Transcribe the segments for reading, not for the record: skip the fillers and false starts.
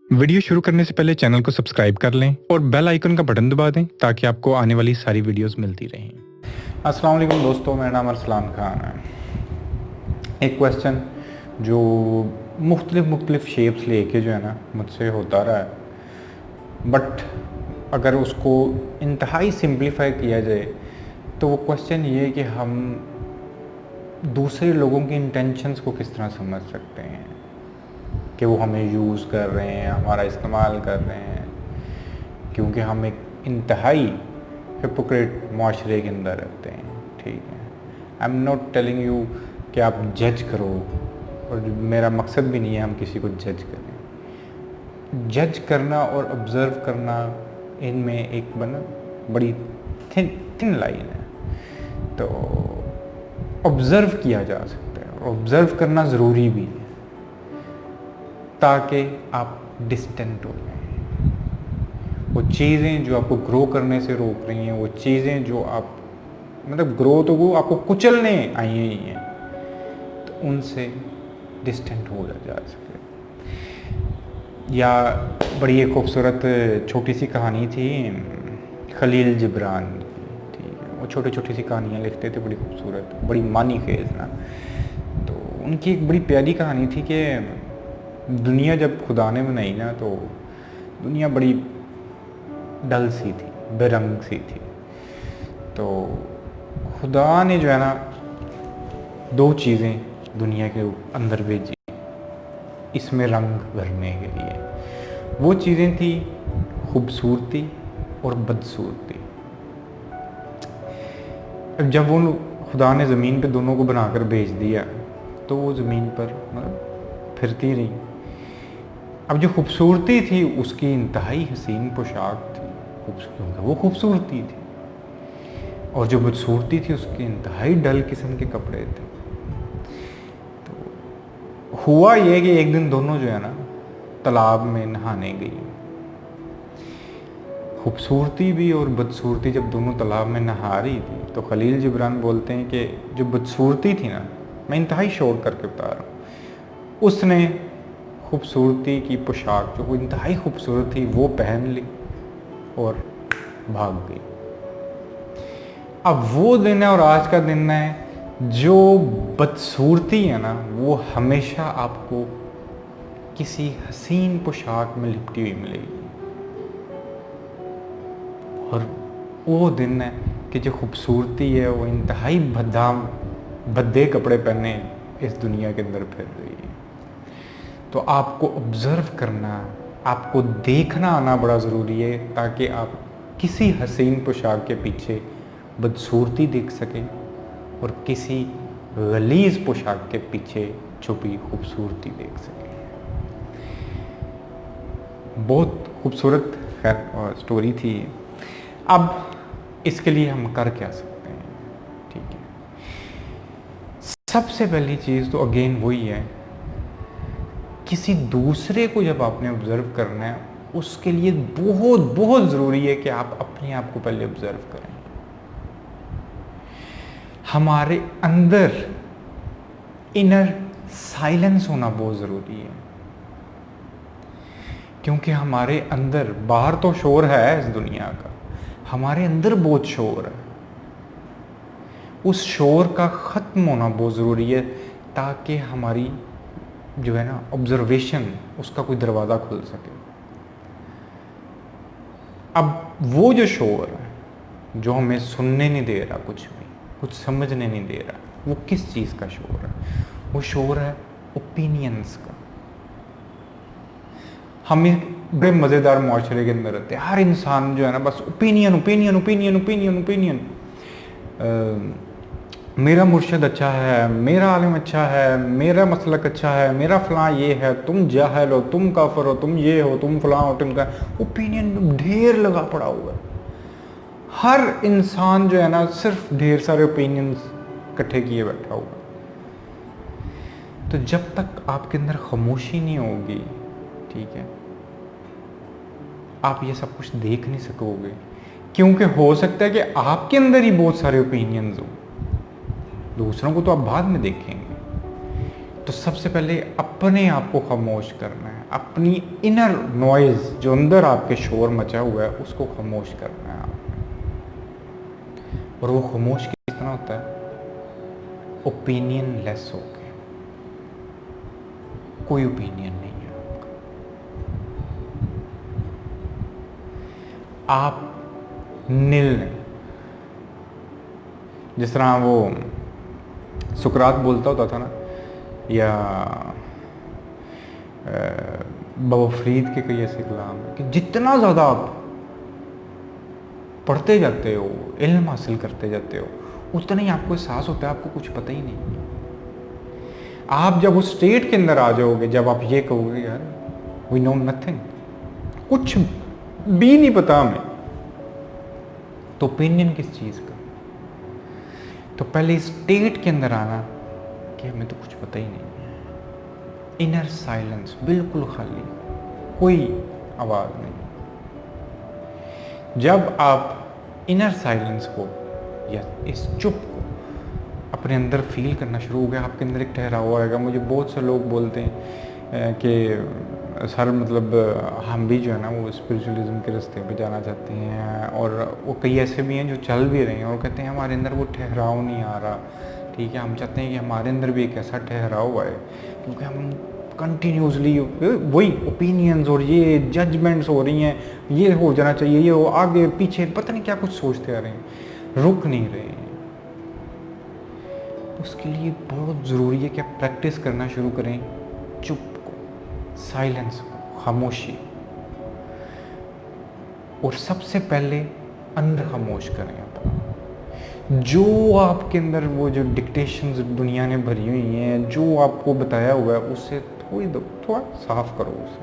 Video शुरू करने से पहले चैनल को सब्सक्राइब कर लें और बेल आइकन का बटन दबा दें ताकि आपको आने वाली सारी वीडियोस मिलती रहें। अस्सलाम वालेकुम दोस्तों, मेरा नाम अरसलान खान है। एक क्वेश्चन जो मुख्तलिफ शेप्स लेके जो है ना मुझसे होता रहा है, बट अगर उसको इंतहाई सिंप्लीफाई किया जाए तो वो क्वेश्चन ये है कि हम दूसरे लोगों की इंटेंशंस को किस तरह समझ सकते हैं कि वो हमें यूज़ कर रहे हैं, हमारा इस्तेमाल कर रहे हैं, क्योंकि हम एक इंतहाई हिपोक्रेट माशरे के अंदर रहते हैं। ठीक है, I am not telling you कि आप जज करो, और मेरा मकसद भी नहीं है हम किसी को जज करें। जज करना और ऑब्ज़र्व करना, इनमें एक बड़ी थिन लाइन है। तो ऑब्ज़र्व किया जा सकता है और ऑब्ज़र्व करना ज़रूरी भी है ताकि आप डिस्टेंट हो जाएं। वो चीज़ें जो आपको ग्रो करने से रोक रही हैं, वो चीज़ें जो आप ग्रो तो वो आपको कुचलने आई ही हैं, तो उनसे डिस्टेंट हो जा सके। या बड़ी एक खूबसूरत छोटी सी कहानी थी खलील जिब्रान की। ठीक है, वो छोटी सी कहानियाँ लिखते थे, बड़ी खूबसूरत, बड़ी मानी खेज ना। तो उनकी एक बड़ी प्यारी कहानी थी कि दुनिया जब खुदा ने बनाई ना, तो दुनिया बड़ी डल सी थी, बेरंग सी थी। तो खुदा ने जो है ना दो चीज़ें दुनिया के अंदर भेजी इसमें रंग भरने के लिए। वो चीज़ें थी खूबसूरती और बदसूरती। अब जब वो खुदा ने ज़मीन पे दोनों को बनाकर भेज दिया तो वो ज़मीन पर फिरती रही। अब जो खूबसूरती थी उसकी इंतहाई हसीन पोशाक थी, क्योंकि वो खूबसूरती थी, और जो बदसूरती थी उसके इंतहाई डल किस्म के कपड़े थे। तो हुआ ये कि एक दिन दोनों जो है ना तालाब में नहाने गई। खूबसूरती भी और बदसूरती जब दोनों तालाब में नहा रही थी तो खलील जिब्रान बोलते हैं कि जो बदसूरती थी ना, मैं इंतहाई शौक करके बता रहा हूँ, उसने खूबसूरती की पोशाक जो इंतहाई खूबसूरत थी वो पहन ली और भाग गई। अब वो दिन है और आज का दिन है, जो बदसूरती है ना वो हमेशा आपको किसी हसीन पोशाक में लिपटी हुई मिलेगी, और वो दिन है कि जो खूबसूरती है वो इंतहाई भद्दे कपड़े पहने इस दुनिया के अंदर फिर रही है। तो आपको ऑब्ज़र्व करना, आपको देखना आना बड़ा ज़रूरी है ताकि आप किसी हसीन पोशाक के पीछे बदसूरती देख सकें और किसी गलीज़ पोशाक के पीछे छुपी खूबसूरती देख सकें। बहुत खूबसूरत खैर स्टोरी थी। अब इसके लिए हम कर क्या सकते हैं? ठीक है, सबसे पहली चीज़ तो अगेन वही है, किसी दूसरे को जब आपने ऑब्ज़र्व करना है उसके लिए बहुत ज़रूरी है कि आप अपने आप को पहले ऑब्ज़र्व करें। हमारे अंदर इनर साइलेंस होना बहुत ज़रूरी है, क्योंकि हमारे अंदर, बाहर तो शोर है इस दुनिया का, हमारे अंदर बहुत शोर है। उस शोर का ख़त्म होना बहुत ज़रूरी है ताकि हमारी जो है ना ऑब्जर्वेशन, उसका कोई दरवाज़ा खुल सके। अब वो जो शोर है जो हमें सुनने नहीं दे रहा, कुछ समझने नहीं दे रहा, वो किस चीज़ का शोर है? वो शोर है ओपिनियंस का। हम एक बड़े मज़ेदार माशरे के अंदर रहते हैं, हर इंसान जो है ना बस ओपिनियन। मेरा मुर्शद अच्छा है, मेरा आलिम अच्छा है, मेरा मसलक अच्छा है, मेरा फ़लाँ ये है, तुम जाहिल हो, तुम काफिर हो, तुम ये हो, तुम फ़लाँ हो, तुम का ओपिनियन ढेर लगा पड़ा हुआ है। हर इंसान जो है ना सिर्फ ढेर सारे ओपिनियंस इकट्ठे किए बैठा हुआ। तो जब तक आपके अंदर खामोशी नहीं होगी, ठीक है, आप ये सब कुछ देख नहीं सकोगे, क्योंकि हो सकता है कि आपके अंदर ही बहुत सारे ओपिनियंस हो, दूसरों को तो आप बाद में देखेंगे। तो सबसे पहले अपने आप को खामोश करना है, अपनी इनर नॉइज जो अंदर आपके शोर मचा हुआ है उसको खामोश करना है आपने। और वो खामोश कितना होता है? ओपिनियन लेस हो के, कोई ओपिनियन नहीं है आपका, आप नील नहीं। जिस तरह वो सुकरात बोलता होता था ना, या बाबा फरीद के कई ऐसे कलाम हैं कि जितना ज़्यादा आप पढ़ते जाते हो, इल्म हासिल करते जाते हो, उतना ही आपको एहसास होता है आपको कुछ पता ही नहीं। आप जब उस स्टेट के अंदर आ जाओगे, जब आप ये कहोगे यार वी नो नथिंग, कुछ भी नहीं पता हमें, तो ओपिनियन किस चीज़ का? तो पहले इस स्टेट के अंदर आना कि हमें तो कुछ पता ही नहीं है। इनर साइलेंस, बिल्कुल खाली, कोई आवाज़ नहीं। जब आप इनर साइलेंस को या इस चुप को अपने अंदर फील करना शुरू हो गया, आपके अंदर एक ठहराव आएगा। मुझे बहुत से लोग बोलते हैं कि सर मतलब हम भी जो है ना वो स्पिरिचुअलिज्म के रास्ते पे जाना चाहते हैं, और वो कई ऐसे भी हैं जो चल भी रहे हैं और कहते हैं हमारे अंदर वो ठहराव नहीं आ रहा। ठीक है, हम चाहते हैं कि हमारे अंदर भी एक ऐसा ठहराव आए, क्योंकि हम कंटिन्यूसली वही ओपिनियंस और ये जजमेंट्स हो रही हैं, ये हो जाना चाहिए, ये हो, आगे पीछे पता नहीं क्या कुछ सोचते आ रहे हैं, रुक नहीं रहे हैं। उसके लिए बहुत ज़रूरी है कि आप प्रैक्टिस करना शुरू करें चुप को, साइलेंस को, खामोशी। और सबसे पहले अंदर खामोश करें अपना, जो आपके अंदर वो जो डिक्टेशंस दुनिया ने भरी हुई हैं, जो आपको बताया हुआ है, उससे थोड़ा साफ करो उसे।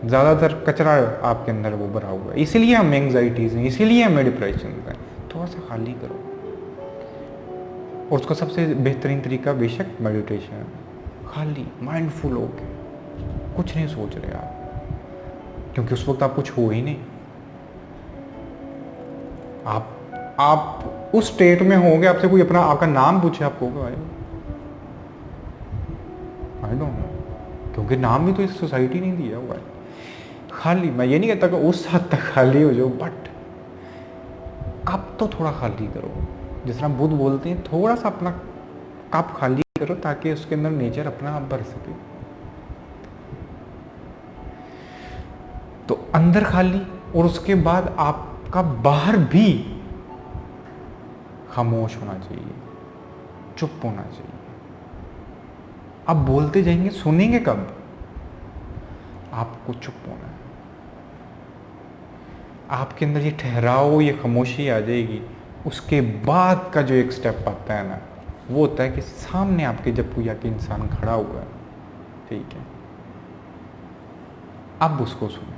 ज़्यादातर कचरा आपके अंदर वो भरा हुआ है, इसीलिए हम एंग्जाइटीज़ हैं, इसीलिए हमें डिप्रेशन है। थोड़ा सा खाली करो, और उसका सबसे बेहतरीन तरीका बेशक मेडिटेशन है। खाली माइंडफुल हो के कुछ नहीं सोच रहे आप, क्योंकि उस वक्त आप कुछ हो ही नहीं। आप उस स्टेट में होंगे, आपसे कोई अपना आपका नाम पूछे, आप कहोगे आई डोंट नो, क्योंकि नाम भी तो इस सोसाइटी नहीं दिया हुआ है। खाली, मैं ये नहीं कहता कि उस हद तक खाली हो जाओ, बट अब तो थोड़ा खाली करो। जिस तरह बुद्ध बोलते हैं, थोड़ा सा अपना कप खाली करो ताकि उसके अंदर नेचर अपना आप भर सके। तो अंदर खाली, और उसके बाद आपका बाहर भी खामोश होना चाहिए, चुप होना चाहिए। आप बोलते जाएंगे, सुनेंगे कब? आपको चुप होना है। आपके अंदर ये ठहराव, ये खामोशी आ जाएगी। उसके बाद का जो एक स्टेप आता है ना, वो होता है कि सामने आपके जब कोई आके इंसान खड़ा हुआ है, ठीक है, अब उसको सुने।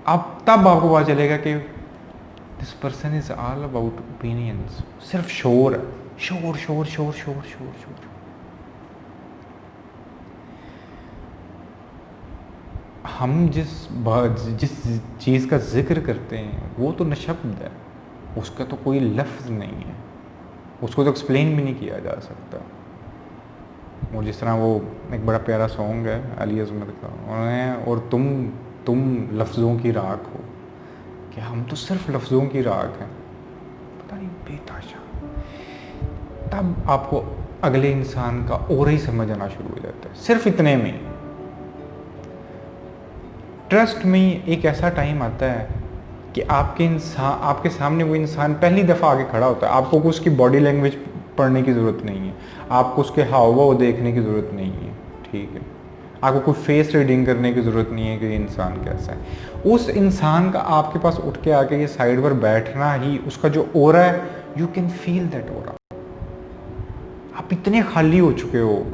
अब तब आपको पता चलेगा कि this person is all about opinions. सिर्फ शोर, शोर शोर शोर शोर शोर शोर। हम जिस चीज़ का जिक्र करते हैं वो तो निशब्द है, उसका तो कोई लफ्ज़ नहीं है, उसको तो एक्सप्लेन भी नहीं किया जा सकता। और जिस तरह वो एक बड़ा प्यारा सॉन्ग है अली अज़मत का, और तुम लफ्ज़ों की राख हो, कि हम तो सिर्फ लफ्ज़ों की राख हैं, पता नहीं बेताशा। तब आपको अगले इंसान का और ही समझ आना शुरू हो जाता है, सिर्फ इतने में। ट्रस्ट में एक ऐसा टाइम आता है कि आपके सामने वो इंसान पहली दफ़ा आके खड़ा होता है। आपको उसकी बॉडी लैंग्वेज पढ़ने की ज़रूरत नहीं है, आपको उसके हाव भाव देखने की ज़रूरत नहीं है, ठीक है, आपको कोई फेस रीडिंग करने की ज़रूरत नहीं है कि ये इंसान कैसा है। उस इंसान का आपके पास उठ के आके ये साइड पर बैठना ही, उसका जो ऑरा है, you can feel that aura. आप इतने खाली हो चुके हो।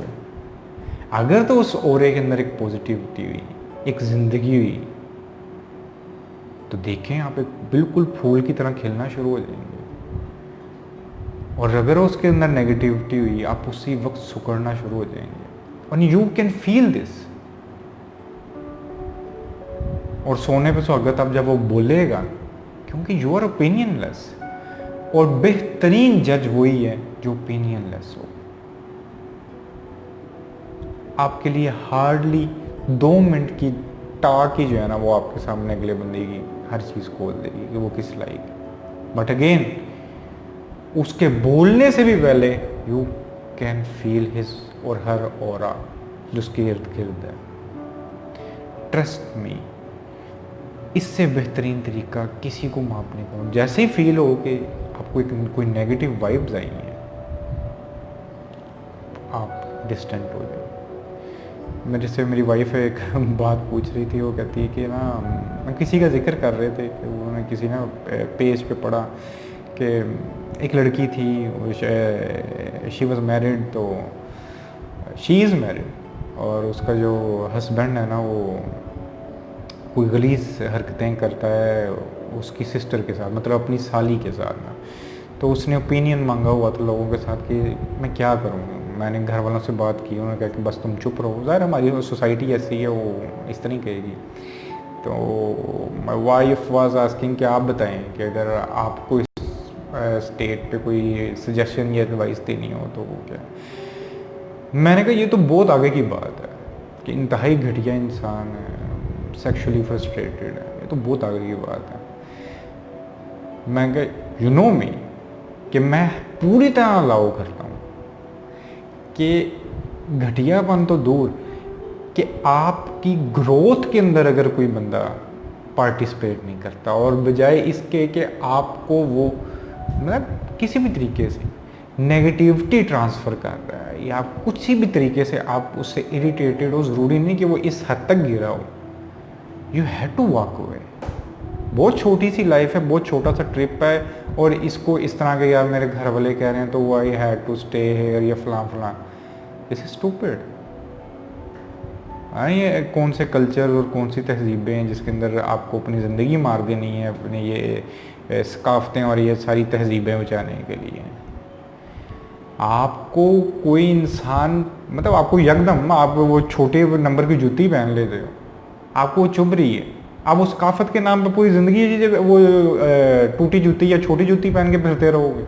अगर तो उस ऑरे के अंदर एक पॉजिटिविटी हुई, एक ज़िंदगी हुई, तो देखें आप एक बिल्कुल फूल की तरह खिलना शुरू हो जाएंगे। और अगर उसके अंदर नेगेटिविटी हुई, आप उसी वक्त सुकड़ना शुरू हो जाएंगे। और यू कैन फील दिस। और सोने पे सुहागत अब जब वो बोलेगा, क्योंकि यू आर ओपिनियनलेस, और बेहतरीन जज वही है जो ओपिनियनलेस हो। आपके लिए हार्डली 2 मिनट की टाक ही जो है ना वो आपके सामने अगले बंदे की हर चीज़ खोल देगी कि वो किस लायक है। बट अगेन उसके बोलने से भी पहले यू कैन फील हिज और हर ऑरा जो उसके इर्द गिर्द है। ट्रस्ट मी, इससे बेहतरीन तरीका किसी को मापने का, जैसे ही फील हो कि आपको कोई नेगेटिव वाइब्स आई हैं, आप डिस्टेंट हो जाओ। मेरे से मेरी वाइफ एक बात पूछ रही थी, वो कहती है कि ना मैं किसी का जिक्र कर रहे थे कि उन्होंने किसी ना पेज पे पढ़ा कि एक लड़की थी, शी वॉज मैरिड, तो शी इज़ मैरिड और उसका जो हस्बैंड है ना वो कोई गलीज़ हरकतें करता है उसकी सिस्टर के साथ, मतलब अपनी साली के साथ ना। तो उसने ओपिनियन मांगा हुआ था लोगों के साथ कि मैं क्या करूँ। मैंने घर वालों से बात की, उन्होंने कहा कि बस तुम चुप रहो, ज़ाहिर हमारी सोसाइटी ऐसी है, वो इस तरह कहेगी। तो माई वाइफ वाज आस्किंग कि आप बताएं कि अगर आपको इस स्टेट पे कोई सजेशन या एडवाइस देनी हो तो वो क्या। मैंने कहा ये तो बहुत आगे की बात है कि इंतहाई घटिया इंसान है, सेक्सुअली फ्रस्ट्रेटेड है, ये तो बहुत आगे की बात है। मैं कहा यू नो मी कि मैं पूरी तरह अलाउ करता हूँ कि घटियापन तो दूर कि आपकी ग्रोथ के अंदर अगर कोई बंदा पार्टिसिपेट नहीं करता और बजाय इसके कि आपको वो मतलब किसी भी तरीके से नेगेटिविटी ट्रांसफ़र कर रहा है या कुछ भी तरीके से आप उससे इरिटेटेड हो, ज़रूरी नहीं कि वो इस हद तक गिरा हो, you have to walk away. बहुत छोटी सी लाइफ है, बहुत छोटा सा ट्रिप है और इसको इस तरह के यार मेरे घर वाले कह रहे हैं तो वो I had to stay here या फलां, दिस इज स्टूपिड। हाँ, ये कौन से कल्चर और कौन सी तहजीबें हैं जिसके अंदर आपको अपनी ज़िंदगी मार देनी है अपने ये सकाफ़तें और ये सारी तहजीबें बचाने के लिए। आपको कोई इंसान मतलब आपको यकदम आप वो छोटे नंबर की जूती पहन लेते हो, आपको वो चुभ रही है, आप उस सकाफत के नाम पे पूरी ज़िंदगी वो टूटी जूती या छोटी जूती पहन के फिरते रहोगे।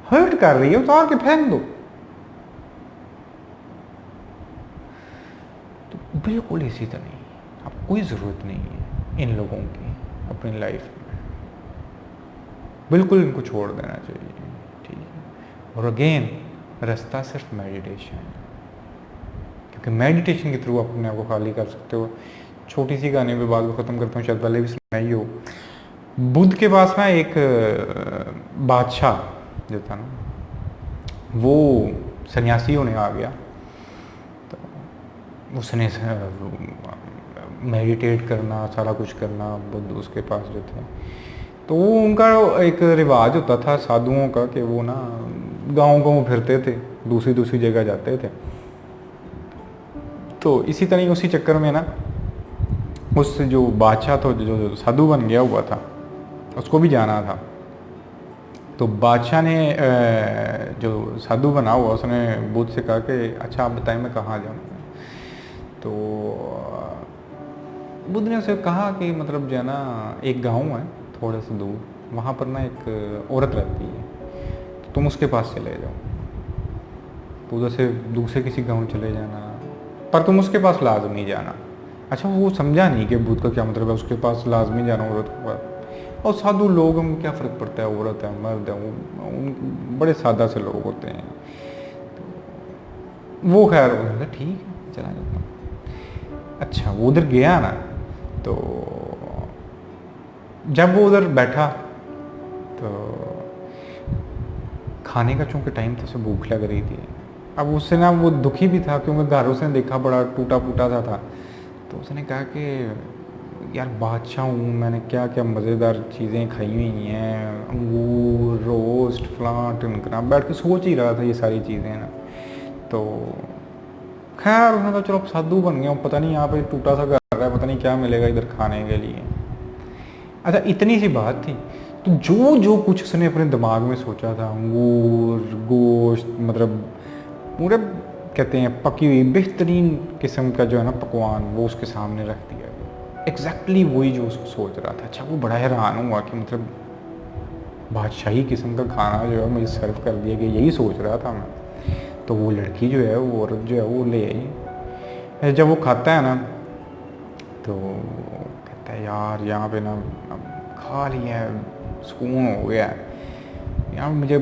हर्ट कर रही है, उतार के फेंक दो। तो बिल्कुल इसी तरह नहीं, आपको कोई ज़रूरत नहीं है इन लोगों की अपनी लाइफ में, बिल्कुल इनको छोड़ देना चाहिए, ठीक है। और अगेन रास्ता सिर्फ मेडिटेशन है, क्योंकि मेडिटेशन के थ्रू आप अपने आप को खाली कर सकते हो। छोटी सी कहानी पे बात को ख़त्म करता हूँ, शायद पहले भी सुनाई हो। बुद्ध के पास ना एक बादशाह जो था ना वो सन्यासी होने आ गया, तो उसने मेडिटेट करना सारा कुछ करना, बुद्ध उसके पास जो थे तो वो उनका एक रिवाज होता था साधुओं का कि वो ना गांव फिरते थे, दूसरी जगह जाते थे। तो इसी तरह उसी चक्कर में ना उस जो बादशाह था जो साधु बन गया हुआ था उसको भी जाना था। तो बादशाह ने जो साधु बना हुआ उसने बुद्ध से कहा कि अच्छा आप बताएं मैं कहाँ जाऊँ। तो बुद्ध ने उसे कहा कि मतलब जो है ना एक गांव है थोड़े से दूर, वहाँ पर ना एक औरत रहती है, तो तुम उसके पास चले जाओ। तो उधर से दूसरे किसी गांव चले जाना, पर तुम उसके पास लाजमी जाना। अच्छा, वो समझा नहीं कि बुद्ध का क्या मतलब है उसके पास लाजमी जाना औरत के पास। और साधु लोग हम क्या फ़र्क पड़ता है, औरत है मर्द है, वो बड़े सादा से लोग होते हैं। वो खैर उन्होंने ठीक है चला जाता हूँ। अच्छा, वो उधर गया ना, तो जब वो उधर बैठा तो खाने का चूँकि टाइम था, उसे भूख लग रही थी। अब उससे ना वो दुखी भी था क्योंकि घर उसने देखा बड़ा टूटा फूटा सा था। तो उसने कहा कि यार बादशाह हूँ, मैंने क्या क्या मज़ेदार चीज़ें खाई हुई हैं, अंगूर रोस्ट फलां टिनकना, बैठ के सोच ही रहा था ये सारी चीज़ें ना। तो खैर उसने कहा चलो अब साधु बन गया हूँ, पता नहीं यहाँ पे टूटा सा घर रहा है, पता नहीं क्या मिलेगा इधर खाने के लिए। अच्छा, इतनी सी बात थी। तो जो कुछ उसने अपने दिमाग में सोचा था, अंगूर गोश्त मतलब पूरे कहते हैं पकी हुई बेहतरीन किस्म का जो है ना पकवान, वो उसके सामने रख दिया गया। एग्जैक्टली वही जो उसको सोच रहा था। अच्छा, वो बड़ा हैरान हुआ कि मतलब बादशाही किस्म का खाना जो है मुझे सर्व कर दिया गया, यही सोच रहा था मैं। तो वो लड़की जो है वो औरत जो है वो ले आई, जब वो खाता है ना तो कहता है यार यहाँ पे ना अब खा लिया है, सुकून हो गया है यार, मुझे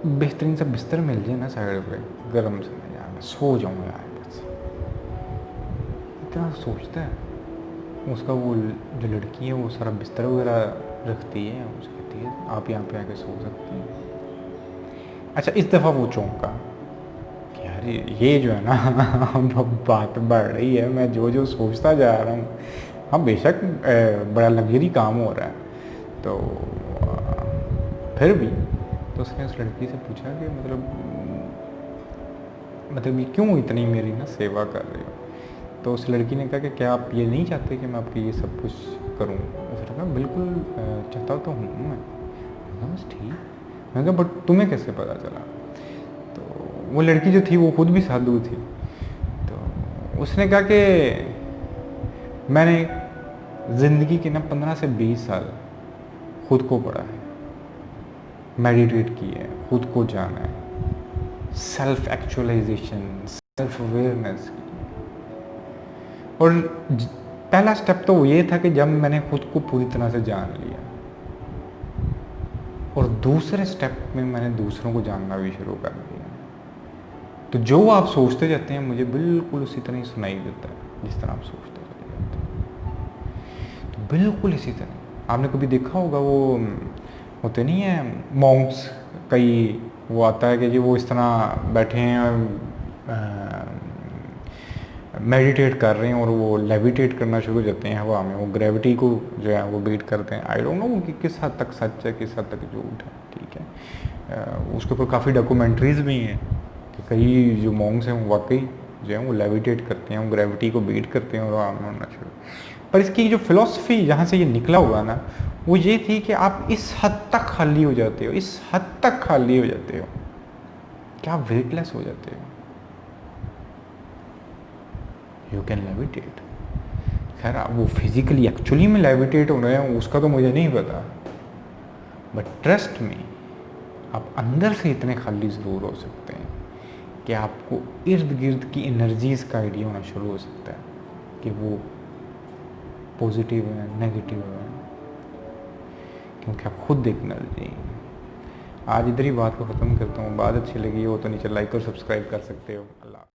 बेहतरीन सा बिस्तर मिल जाए ना साइड पे गर्म सा, यार मैं सो जाऊँ यार बस। इतना सोचता है। उसका वो जो लड़की है वो सारा बिस्तर वगैरह रखती है, उसे कहती है आप यहाँ पे आके सो सकती हैं। अच्छा इस दफ़ा वो चौंका कि यार ये जो है ना बात बढ़ रही है, मैं जो जो सोचता जा रहा हूँ। हाँ बेशक बड़ा लग्जरी काम हो रहा है, तो फिर भी तो उसने उस लड़की से पूछा कि मतलब ये क्यों इतनी मेरी ना सेवा कर रही हो। तो उस लड़की ने कहा कि क्या आप ये नहीं चाहते कि मैं आपके ये सब कुछ करूं। उसने कहा बिल्कुल चाहता तो हूँ मैं कहा बस ठीक। मैंने कहा बट तुम्हें कैसे पता चला। तो वो लड़की जो थी वो खुद भी साधु थी, तो उसने कहा कि मैंने ज़िंदगी के ना 15 से 20 साल खुद को पढ़ा है, मेडिटेट किया है, खुद को जाना है, सेल्फ एक्चुअलाइजेशन, सेल्फ अवेयरनेस की। और पहला स्टेप तो ये था कि जब मैंने खुद को पूरी तरह से जान लिया, और दूसरे स्टेप में मैंने दूसरों को जानना भी शुरू कर दिया। तो जो आप सोचते जाते हैं मुझे बिल्कुल उसी तरह ही सुनाई देता है जिस तरह आप सोचते चले जाते हैं। तो बिल्कुल इसी तरह आपने कभी देखा होगा वो होते नहीं है मॉन्क्स, कई वो आता है कि जी वो इस तरह बैठे हैं मेडिटेट कर रहे हैं और वो लेविटेट करना शुरू हो जाते हैं हवा में, वो ग्रेविटी को जो है वो बीट करते हैं। आई डोंट नो कि किस हद तक सच है किस हद तक झूठ है, ठीक है। उसके ऊपर काफ़ी डॉक्यूमेंट्रीज भी हैं कि कई जो मॉन्क्स हैं वो वाकई जो है वो लेविटेट करते हैं, वो ग्रेविटी को बीट करते हैं और हवा में उड़ना शुरू। पर इसकी जो फिलॉसफी जहाँ से ये निकला हुआ ना वो ये थी कि आप इस हद तक खाली हो जाते हो, इस हद तक खाली हो जाते हो कि आप वेटलेस हो जाते हो, यू कैन लेविटेट। खैर आप वो फिजिकली एक्चुअली में लेविटेट हो रहे हैं उसका तो मुझे नहीं पता, बट ट्रस्ट में आप अंदर से इतने खाली ज़रूर हो सकते हैं कि आपको इर्द गिर्द की एनर्जीज़ का आइडिया होना शुरू हो सकता है कि वो पॉजिटिव है नेगेटिव है, क्योंकि आप खुद देखना चाहिए। आज इधर ही बात को ख़त्म करता हूँ। बात अच्छी लगी हो तो नीचे लाइक और सब्सक्राइब कर सकते हो। अल्लाह।